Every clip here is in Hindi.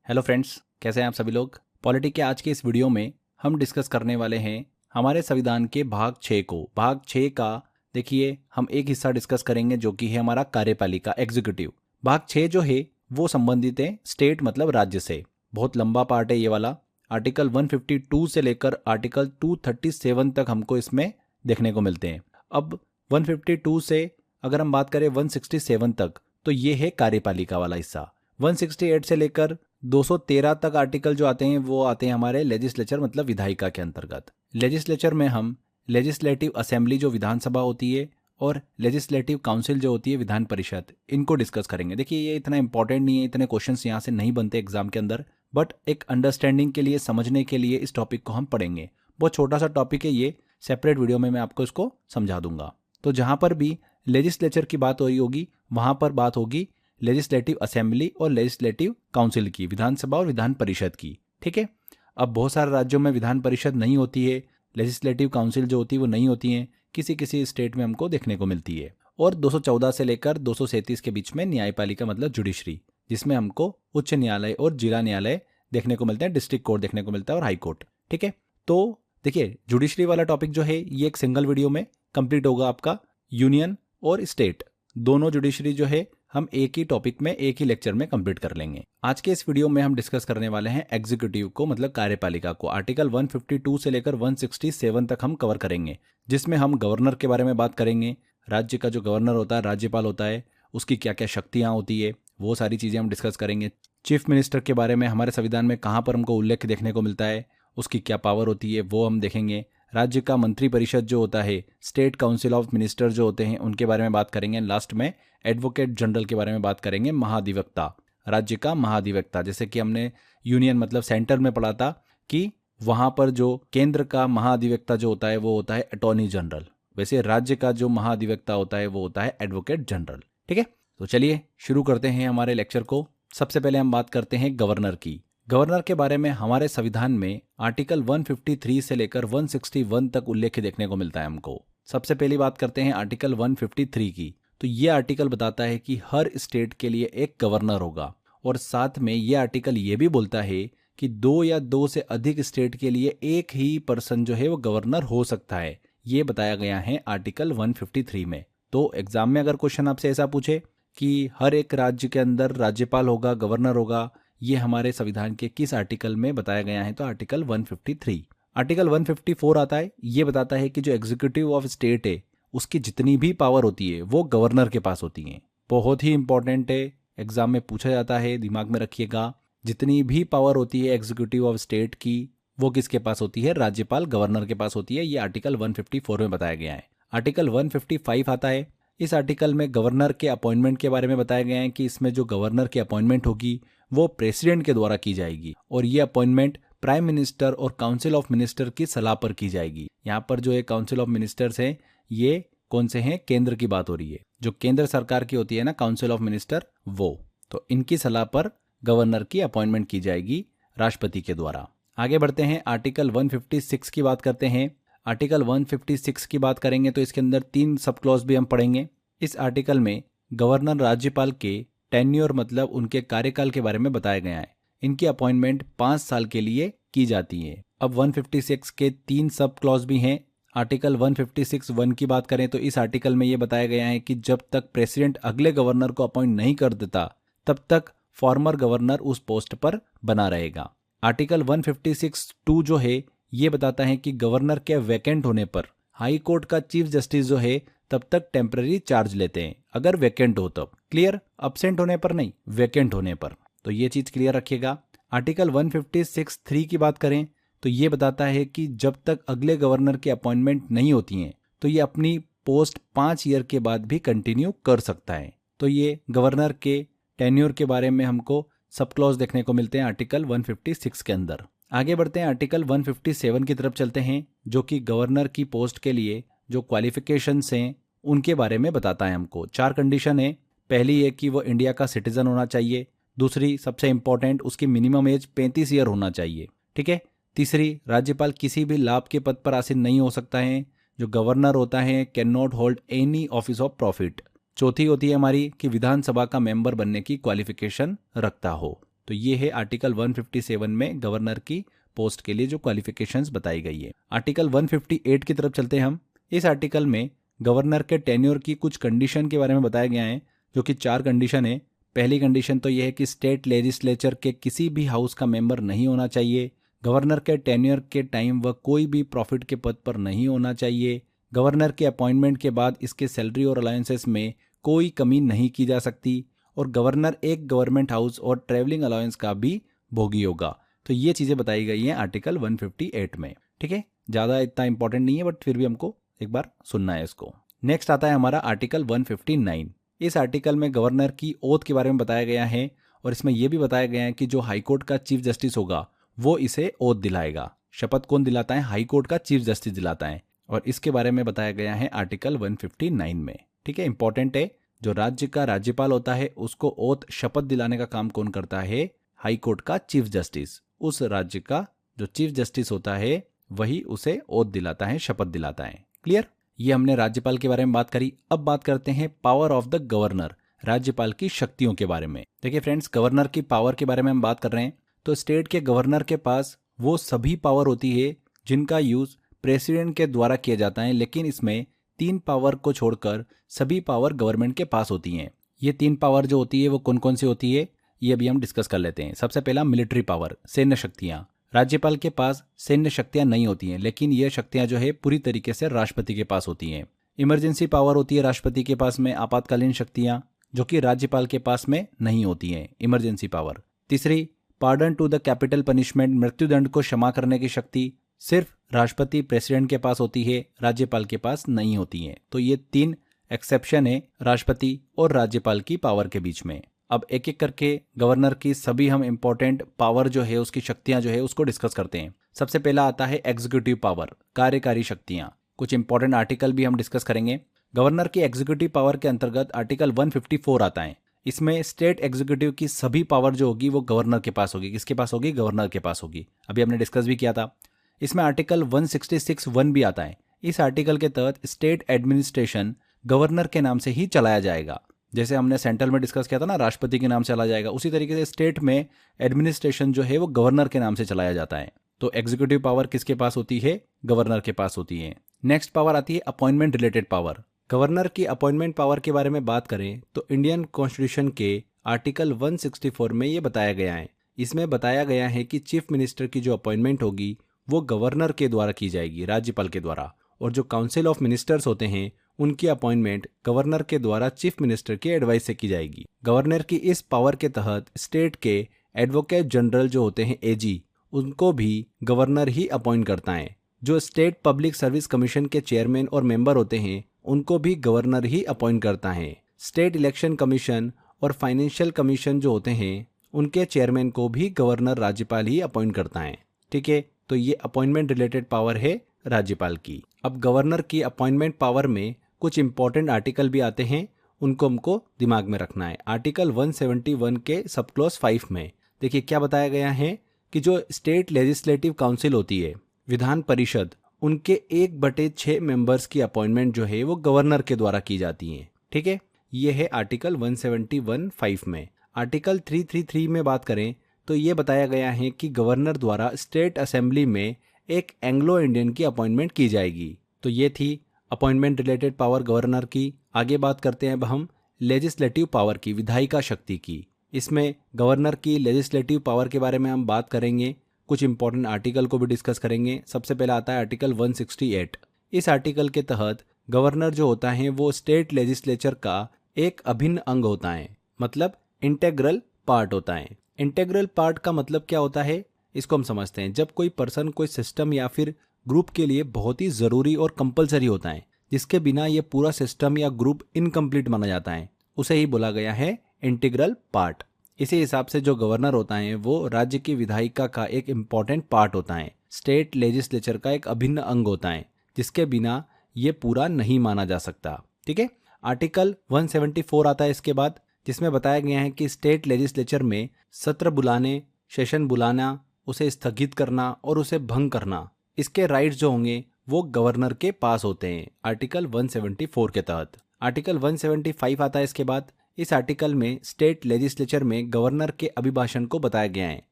हेलो फ्रेंड्स, कैसे हैं आप सभी लोग। पॉलिटिक के आज के इस वीडियो में हम डिस्कस करने वाले हैं हमारे संविधान के भाग 6 को। भाग 6 का देखिए हम एक हिस्सा डिस्कस करेंगे जो कि है हमारा कार्यपालिका एग्जीक्यूटिव। भाग 6 जो है वो संबंधित है स्टेट मतलब राज्य से। बहुत लंबा पार्ट है ये वाला। आर्टिकल 152 से लेकर आर्टिकल 237 तक हमको इसमें देखने को मिलते हैं। अब 152 से अगर हम बात करें 167 तक तो ये है कार्यपालिका वाला हिस्सा। 168 से लेकर 213 तक आर्टिकल जो आते हैं वो आते हैं हमारे लेजिस्लेचर मतलब विधायिका के अंतर्गत। लेजिस्लेचर में हम लेजिस्लेटिव असेंबली जो विधानसभा होती है और लेजिस्लेटिव काउंसिल जो होती है विधान परिषद, इनको डिस्कस करेंगे। देखिए ये इतना इंपॉर्टेंट नहीं है, इतने क्वेश्चंस यहाँ से नहीं बनते एग्जाम के अंदर, बट एक अंडरस्टैंडिंग के लिए, समझने के लिए इस टॉपिक को हम पढ़ेंगे। बहुत छोटा सा टॉपिक है ये, सेपरेट वीडियो में मैं आपको इसको समझा दूंगा। तो जहाँ पर भी लेजिस्लेचर की बात हो रही होगी वहाँ पर बात होगी लेजिस्लेटिव असेंबली और लेजिस्लेटिव काउंसिल की, विधानसभा और विधान परिषद की। ठीक है। अब बहुत सारे राज्यों में विधान परिषद नहीं होती है, लेजिस्लेटिव काउंसिल जो होती है वो नहीं होती है, किसी किसी स्टेट में हमको देखने को मिलती है। और 214 से लेकर 237 के बीच में न्यायपालिका मतलब जुडिशरी, जिसमें हमको उच्च न्यायालय और जिला न्यायालय देखने को मिलते हैं, डिस्ट्रिक्ट कोर्ट देखने को मिलता है और हाई कोर्ट। ठीक है। तो देखिए जुडिशरी वाला टॉपिक जो है ये एक सिंगल वीडियो में कंप्लीट होगा आपका। यूनियन और स्टेट दोनों जुडिशरी जो है हम एक ही टॉपिक में एक ही लेक्चर में कंप्लीट कर लेंगे। आज के इस वीडियो में हम डिस्कस करने वाले हैं एग्जीक्यूटिव को मतलब कार्यपालिका को। आर्टिकल 152 से लेकर 167 तक हम कवर करेंगे, जिसमें हम गवर्नर के बारे में बात करेंगे। राज्य का जो गवर्नर होता है, राज्यपाल होता है, उसकी क्या क्या शक्तियाँ होती है, वो सारी चीज़ें हम डिस्कस करेंगे। चीफ मिनिस्टर के बारे में हमारे संविधान में कहाँ पर हमको उल्लेख देखने को मिलता है, उसकी क्या पावर होती है, वो हम देखेंगे। राज्य का मंत्री परिषद जो होता है, स्टेट काउंसिल ऑफ मिनिस्टर जो होते हैं, उनके बारे में बात करेंगे। लास्ट में एडवोकेट जनरल के बारे में बात करेंगे, महाधिवक्ता, राज्य का महाधिवक्ता। जैसे कि हमने यूनियन मतलब सेंटर में पढ़ा था कि वहाँ पर जो केंद्र का महाधिवक्ता जो होता है वो होता है अटॉर्नी जनरल, वैसे राज्य का जो महाधिवक्ता होता है वो होता है एडवोकेट जनरल। ठीक है। तो चलिए शुरू करते हैं हमारे लेक्चर को। सबसे पहले हम बात करते हैं गवर्नर की। गवर्नर के बारे में हमारे संविधान में आर्टिकल 153 से लेकर 161 तक उल्लेख देखने को मिलता है हमको। सबसे पहली बात करते हैं आर्टिकल 153 की। तो ये आर्टिकल बताता है कि हर स्टेट के लिए एक गवर्नर होगा, और साथ में ये आर्टिकल ये भी बोलता है कि 2 या 2 से अधिक स्टेट के लिए एक ही पर्सन जो है वो गवर्नर हो सकता है। ये बताया गया है आर्टिकल 153 में। तो एग्जाम में अगर क्वेश्चन आपसे ऐसा पूछे कि हर एक राज्य के अंदर राज्यपाल होगा, गवर्नर होगा, ये हमारे संविधान के किस आर्टिकल में बताया गया है, तो आर्टिकल 153। आर्टिकल 154 आता है, ये बताता है कि जो एग्जीक्यूटिव ऑफ स्टेट है उसकी जितनी भी पावर होती है वो गवर्नर के पास होती है। बहुत ही इंपॉर्टेंट है, एग्जाम में पूछा जाता है, दिमाग में रखिएगा। जितनी भी पावर होती है एग्जीक्यूटिव ऑफ स्टेट की वो किसके पास होती है, राज्यपाल गवर्नर के पास होती है। ये आर्टिकल 154 में बताया गया है। आर्टिकल 155 आता है। इस आर्टिकल में गवर्नर के अपॉइंटमेंट के बारे में बताया गया है कि इसमें जो गवर्नर की अपॉइंटमेंट होगी वो प्रेसिडेंट के द्वारा की जाएगी, और ये अपॉइंटमेंट प्राइम मिनिस्टर और काउंसिल ऑफ मिनिस्टर की सलाह पर की जाएगी। यहाँ पर जो है काउंसिल ऑफ मिनिस्टर्स हैं ये कौन से हैं, केंद्र की बात हो रही है, जो केंद्र सरकार की होती है ना काउंसिल ऑफ मिनिस्टर, वो तो इनकी सलाह पर गवर्नर की अपॉइंटमेंट की जाएगी राष्ट्रपति के द्वारा। आगे बढ़ते हैं, आर्टिकल 156 की बात करते हैं। आर्टिकल 156 की बात करेंगे तो इसके अंदर 3 सब क्लॉज भी हम पढ़ेंगे। इस आर्टिकल में गवर्नर राज्यपाल के टेन्योर मतलब उनके कार्यकाल के बारे में बताया गया है। इनकी अपॉइंटमेंट 5 साल के लिए की जाती है। अब 156 के 3 सब क्लॉज भी हैं। आर्टिकल 156(1) की बात करें तो इस आर्टिकल में ये बताया गया है कि जब तक प्रेसिडेंट अगले गवर्नर को अपॉइंट नहीं कर देता तब तक फॉर्मर गवर्नर उस पोस्ट पर बना रहेगा। आर्टिकल 156(2) जो है ये बताता है कि गवर्नर के वैकेंट होने पर हाई कोर्ट का चीफ जस्टिस जो है तब तक टेम्पररी चार्ज लेते हैं, अगर वैकेंट हो तब। क्लियर, अब्सेंट होने पर नहीं, वैकेंट होने पर। तो ये चीज क्लियर रखिएगा। आर्टिकल 156(3) की बात करें तो ये बताता है कि जब तक अगले गवर्नर की अपॉइंटमेंट नहीं होती हैं तो ये अपनी पोस्ट 5 ईयर के बाद भी कंटिन्यू कर सकता है। तो ये गवर्नर के टेन्योर के बारे में हमको सब क्लॉज देखने को मिलते हैं आर्टिकल 156 के अंदर। आगे बढ़ते हैं, आर्टिकल 157 की तरफ चलते हैं, जो कि गवर्नर की पोस्ट के लिए जो क्वालिफिकेशंस हैं उनके बारे में बताता है हमको। 4 कंडीशन है। पहली है कि वो इंडिया का सिटीजन होना चाहिए। दूसरी सबसे इंपॉर्टेंट, उसकी मिनिमम एज 35 ईयर होना चाहिए। ठीक है। तीसरी, राज्यपाल किसी भी लाभ के पद पर आसीन नहीं हो सकता है। जो गवर्नर होता है can not hold any office of profit. चौथी होती है हमारी कि विधानसभा का मेंबर बनने की क्वालिफिकेशन रखता हो। तो ये है आर्टिकल 157 में गवर्नर की पोस्ट के लिए जो क्वालिफिकेशंस बताई गई है। आर्टिकल 158 की तरफ चलते हैं हम। इस आर्टिकल में गवर्नर के टेन्योर की कुछ कंडीशन के बारे में बताया गया है, जो कि 4 कंडीशन है। पहली कंडीशन तो यह है कि स्टेट लेजिस्लेचर के किसी भी हाउस का मेंबर नहीं होना चाहिए। गवर्नर के टेन्योर के टाइम वह कोई भी प्रॉफिट के पद पर नहीं होना चाहिए। गवर्नर के अपॉइंटमेंट के बाद इसके सैलरी और अलाउंसेस में कोई कमी नहीं की जा सकती, और गवर्नर एक गवर्नमेंट हाउस और ट्रैवलिंग अलाउंस का भी भोगी होगा। तो ये चीज़ें बताई गई हैं आर्टिकल 158 में। ठीक है, ज़्यादा इतना इंपॉर्टेंट नहीं है, बट फिर भी हमको एक बार सुनना है इसको। नेक्स्ट आता है हमारा आर्टिकल 159। इस आर्टिकल में गवर्नर की ओथ के बारे में बताया गया है, और इसमें यह भी बताया गया है कि जो हाईकोर्ट का चीफ जस्टिस होगा वो इसे ओथ दिलाएगा। शपथ कौन दिलाता है? हाईकोर्ट का चीफ जस्टिस दिलाता है, और इसके बारे में बताया गया है आर्टिकल 159 में। ठीक है, इंपॉर्टेंट है। जो राज्य का राज्यपाल होता है उसको ओथ शपथ दिलाने का काम कौन करता है? हाईकोर्ट का चीफ जस्टिस। उस राज्य का जो चीफ जस्टिस होता है वही उसे ओथ दिलाता है, शपथ दिलाता है। क्लियर? ये हमने राज्यपाल के बारे में बात करी। अब बात करते हैं पावर ऑफ द गवर्नर, राज्यपाल की शक्तियों के बारे में। देखिए फ्रेंड्स, गवर्नर की पावर के बारे में हम बात कर रहे हैं, तो स्टेट के गवर्नर के पास वो सभी पावर होती है जिनका यूज प्रेसिडेंट के द्वारा किया जाता है, लेकिन इसमें 3 पावर को छोड़कर सभी पावर गवर्नमेंट के पास होती हैं। ये 3 पावर जो होती है वो कौन कौन सी होती है, ये अभी हम डिस्कस कर लेते हैं। सबसे पहला मिलिट्री पावर, सैन्य शक्तियां। राज्यपाल के पास सैन्य शक्तियां नहीं होती हैं, लेकिन ये शक्तियां जो है पूरी तरीके से राष्ट्रपति के पास होती हैं। इमरजेंसी पावर होती है राष्ट्रपति के पास में, आपातकालीन शक्तियां, जो कि राज्यपाल के पास में नहीं होती हैं, इमरजेंसी पावर। तीसरी, pardon to the capital punishment, मृत्युदंड को क्षमा करने की शक्ति सिर्फ राष्ट्रपति प्रेसिडेंट के पास होती है, राज्यपाल के पास नहीं होती है। तो ये 3 एक्सेप्शन है राष्ट्रपति और राज्यपाल की पावर के बीच में। अब एक एक करके गवर्नर की सभी हम इंपॉर्टेंट पावर जो है, उसकी शक्तियां जो है उसको डिस्कस करते हैं। सबसे पहला आता है एग्जीक्यूटिव पावर, कार्यकारी शक्तियां। कुछ इंपॉर्टेंट आर्टिकल भी हम डिस्कस करेंगे। गवर्नर की एग्जीक्यूटिव पावर के अंतर्गत आर्टिकल 154 आता है। इसमें स्टेट एग्जीक्यूटिव की सभी पावर जो होगी वो गवर्नर के पास होगी। किसके पास होगी? गवर्नर के पास होगी। अभी हमने डिस्कस भी किया था। इसमें आर्टिकल 166(1) भी आता है। इस आर्टिकल के तहत स्टेट एडमिनिस्ट्रेशन गवर्नर के नाम से ही चलाया जाएगा। जैसे हमने सेंट्रल में डिस्कस किया था ना, राष्ट्रपति के नाम से चला जाएगा, उसी तरीके से स्टेट में एडमिनिस्ट्रेशन जो है वो गवर्नर के नाम से चलाया जाता है। तो एग्जीक्यूटिव पावर किसके पास होती है? गवर्नर के पास होती है। नेक्स्ट पावर आती है अपॉइंटमेंट रिलेटेड पावर। गवर्नर की अपॉइंटमेंट पावर के बारे में बात करें तो इंडियन कॉन्स्टिट्यूशन के आर्टिकल 164 में ये बताया गया है। इसमें बताया गया है कि चीफ मिनिस्टर की जो अपॉइंटमेंट होगी वो गवर्नर के द्वारा की जाएगी, राज्यपाल के द्वारा, और जो काउंसिल ऑफ मिनिस्टर्स होते हैं उनकी अपॉइंटमेंट गवर्नर के द्वारा चीफ मिनिस्टर के एडवाइस से की जाएगी। गवर्नर की इस पावर के तहत स्टेट के एडवोकेट जनरल जो होते हैं एजी, उनको भी गवर्नर ही अपॉइंट करता है। जो स्टेट पब्लिक सर्विस कमीशन के चेयरमैन और मेंबर होते हैं उनको भी गवर्नर ही अपॉइंट करता है। स्टेट इलेक्शन कमीशन और फाइनेंशियल कमीशन जो होते हैं उनके चेयरमैन को भी गवर्नर राज्यपाल ही अपॉइंट करता है। ठीक है, तो ये अपॉइंटमेंट रिलेटेड पावर है राज्यपाल की। अब गवर्नर की अपॉइंटमेंट पावर में कुछ इंपॉर्टेंट आर्टिकल भी आते हैं, उनको हमको दिमाग में रखना है। आर्टिकल 171 के सब क्लॉज 5 में देखिए क्या बताया गया है कि जो स्टेट लेजिस्लेटिव काउंसिल होती है, विधान परिषद, उनके 1/6 मेंबर्स की अपॉइंटमेंट जो है वो गवर्नर के द्वारा की जाती है। ठीक है, ये है आर्टिकल 171(5) में। आर्टिकल 333 में बात करें तो ये बताया गया है कि गवर्नर द्वारा स्टेट असेंबली में एक एंग्लो इंडियन की अपॉइंटमेंट की जाएगी। तो ये थी अपॉइंटमेंट रिलेटेड पावर गवर्नर की। आगे बात करते हैं अब हम लेजिस्लेटिव पावर की, विधायिका शक्ति की। इसमें गवर्नर की लेजिस्लेटिव पावर के बारे में हम बात करेंगे, कुछ इंपॉर्टेंट आर्टिकल को भी डिस्कस करेंगे। सबसे पहला आता है आर्टिकल 168। इस आर्टिकल के तहत गवर्नर जो होता है वो स्टेट लेजिस्लेचर का एक अभिन्न अंग होता है, मतलब इंटेग्रल पार्ट होता है। इंटेग्रल पार्ट का मतलब क्या होता है, इसको हम समझते हैं। जब कोई पर्सन कोई सिस्टम या फिर ग्रुप के लिए बहुत ही ज़रूरी और कंपलसरी होता है, जिसके बिना ये पूरा सिस्टम या ग्रुप इनकम्प्लीट माना जाता है, उसे ही बोला गया है इंटीग्रल पार्ट। इसी हिसाब से जो गवर्नर होता है वो राज्य की विधायिका का एक इम्पॉर्टेंट पार्ट होता है, स्टेट लेजिस्लेचर का एक अभिन्न अंग होता है, जिसके बिना ये पूरा नहीं माना जा सकता। ठीक है, आर्टिकल 174 आता है इसके बाद, जिसमें बताया गया है कि स्टेट लेजिस्लेचर में सत्र बुलाने, सेशन बुलाना, उसे स्थगित करना और उसे भंग करना, इसके राइट्स जो होंगे वो गवर्नर के पास होते हैं आर्टिकल 174 के तहत। आर्टिकल 175 आता है इसके बाद। इस आर्टिकल में स्टेट लेजिस्लेचर में गवर्नर के अभिभाषण को बताया गया है।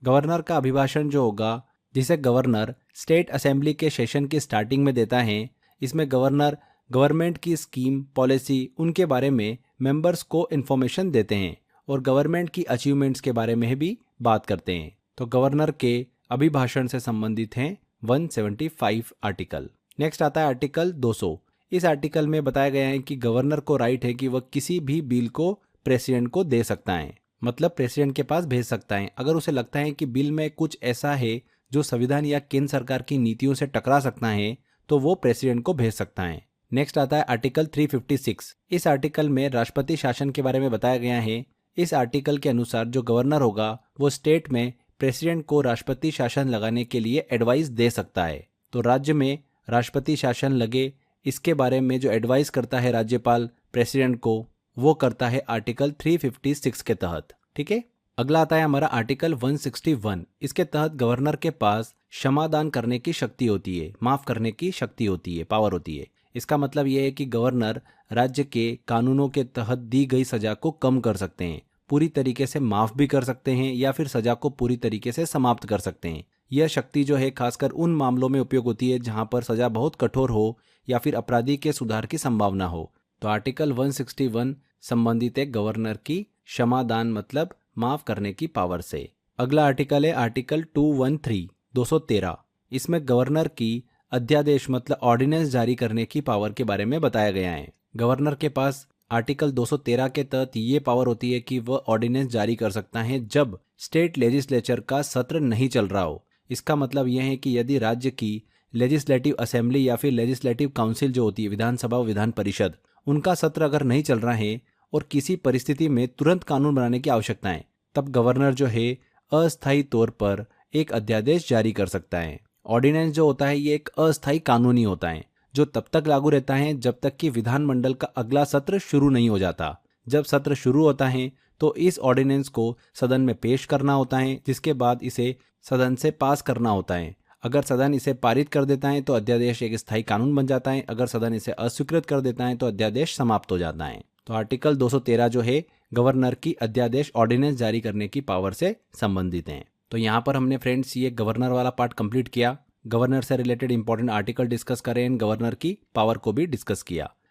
गवर्नर का अभिभाषण जो होगा, जिसे गवर्नर स्टेट असेंबली के सेशन की स्टार्टिंग में देता है, इसमें गवर्नर गवर्नमेंट की स्कीम, पॉलिसी, उनके बारे में मेंबर्स को इन्फॉर्मेशन देते हैं और गवर्नमेंट की अचीवमेंट्स के बारे में भी बात करते हैं। तो गवर्नर के अभिभाषण से संबंधित हैं 175 आर्टिकल। नेक्स्ट आता है आर्टिकल 200। इस आर्टिकल में बताया गया है कि गवर्नर को राइट है कि वह किसी भी बिल को प्रेसिडेंट को दे सकता है, मतलब प्रेसिडेंट के पास भेज सकता है। अगर उसे लगता है कि बिल में कुछ ऐसा है जो संविधान या केंद्र सरकार की नीतियों से टकरा सकता है, तो वो प्रेसिडेंट को भेज सकता है। नेक्स्ट आता है आर्टिकल 356। इस आर्टिकल में राष्ट्रपति शासन के बारे में बताया गया है। इस आर्टिकल के अनुसार जो गवर्नर होगा वो स्टेट में प्रेसिडेंट को राष्ट्रपति शासन लगाने के लिए एडवाइस दे सकता है। तो राज्य में राष्ट्रपति शासन लगे, इसके बारे में जो एडवाइस करता है राज्यपाल प्रेसिडेंट को, वो करता है आर्टिकल 356 के तहत। ठीक है। अगला आता है हमारा आर्टिकल 161। इसके तहत गवर्नर के पास क्षमादान करने की शक्ति होती है, माफ करने की शक्ति होती है, पावर होती है। इसका मतलब यह है कि गवर्नर राज्य के कानूनों के तहत दी गई सजा को कम कर सकते हैं, पूरी तरीके से माफ भी कर सकते हैं या फिर सजा को पूरी तरीके से समाप्त कर सकते हैं। यह शक्ति जो है खासकर उन मामलों में उपयोग होती है जहां पर सजा बहुत कठोर हो या फिर अपराधी के सुधार की संभावना हो। तो आर्टिकल 161 संबंधित है गवर्नर की क्षमादान मतलब माफ करने की पावर से। अगला आर्टिकल है आर्टिकल 213। इसमें गवर्नर की अध्यादेश मतलब ऑर्डिनेंस जारी करने की पावर के बारे में बताया गया है। गवर्नर के पास आर्टिकल 213 के तहत ये पावर होती है कि वह ऑर्डिनेंस जारी कर सकता है जब स्टेट लेजिस्लेचर का सत्र नहीं चल रहा हो। इसका मतलब यह है कि यदि राज्य की लेजिस्लेटिव असेंबली या फिर लेजिस्लेटिव काउंसिल जो होती है, विधानसभा व विधान परिषद, उनका सत्र अगर नहीं चल रहा है और किसी परिस्थिति में तुरंत कानून बनाने की आवश्यकता है, तब गवर्नर जो है अस्थायी तौर पर एक अध्यादेश जारी कर सकता है। ऑर्डिनेंस जो होता है ये एक अस्थायी कानूनी होता है जो तब तक लागू रहता है जब तक कि विधानमंडल का अगला सत्र शुरू नहीं हो जाता। जब सत्र शुरू होता है तो इस ऑर्डिनेंस को सदन में पेश करना होता है, जिसके बाद इसे सदन से पास करना होता है। अगर सदन इसे पारित कर देता है तो अध्यादेश एक स्थायी कानून बन जाता है। अगर सदन इसे अस्वीकृत कर देता है तो अध्यादेश समाप्त हो जाता है। तो आर्टिकल 213 जो है गवर्नर की अध्यादेश ऑर्डिनेंस जारी करने की पावर से संबंधित है। तो यहाँ पर हमने फ्रेंड्स ये गवर्नर वाला पार्ट कंप्लीट किया, गवर्नर से रिलेटेड इंपॉर्टेंट आर्टिकल डिस्कस करें, गवर्नर की पावर को भी डिस्कस किया।